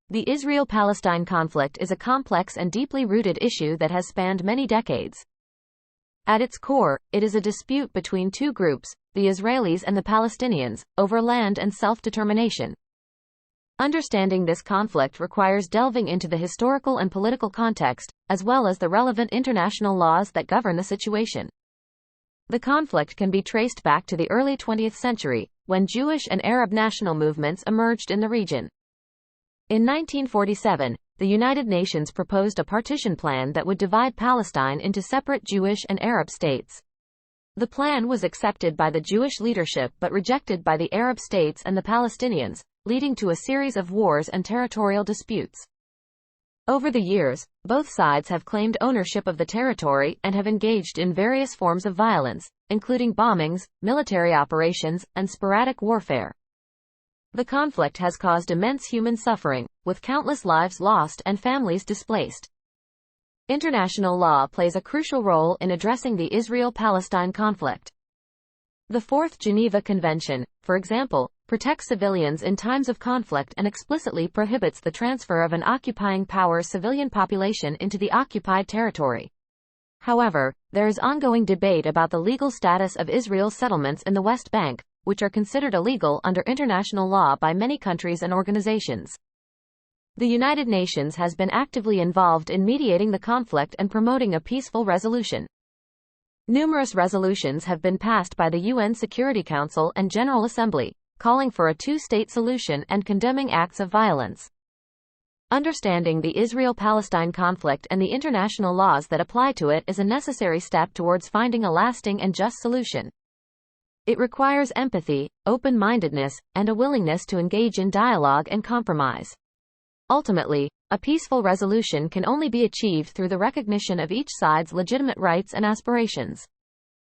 The Israel-Palestine conflict is a complex and deeply rooted issue that has spanned many decades. At its core, it is a dispute between two groups, the Israelis and the Palestinians, over land and self-determination. Understanding this conflict requires delving into the historical and political context, as well as the relevant international laws that govern the situation. The conflict can be traced back to the early 20th century, when Jewish and Arab national movements emerged in the region. In 1947, the United Nations proposed a partition plan that would divide Palestine into separate Jewish and Arab states. The plan was accepted by the Jewish leadership but rejected by the Arab states and the Palestinians, leading to a series of wars and territorial disputes. Over the years, both sides have claimed ownership of the territory and have engaged in various forms of violence, including bombings, military operations, and sporadic warfare. The conflict has caused immense human suffering, with countless lives lost and families displaced. International law plays a crucial role in addressing the Israel-Palestine conflict. The Fourth Geneva Convention, for example, protects civilians in times of conflict and explicitly prohibits the transfer of an occupying power's civilian population into the occupied territory. However, there is ongoing debate about the legal status of Israel's settlements in the West Bank, which are considered illegal under international law by many countries and organizations. The United Nations has been actively involved in mediating the conflict and promoting a peaceful resolution. Numerous resolutions have been passed by the UN Security Council and General Assembly, calling for a two-state solution and condemning acts of violence. Understanding the Israel-Palestine conflict and the international laws that apply to it is a necessary step towards finding a lasting and just solution. It requires empathy, open-mindedness, and a willingness to engage in dialogue and compromise. Ultimately, a peaceful resolution can only be achieved through the recognition of each side's legitimate rights and aspirations.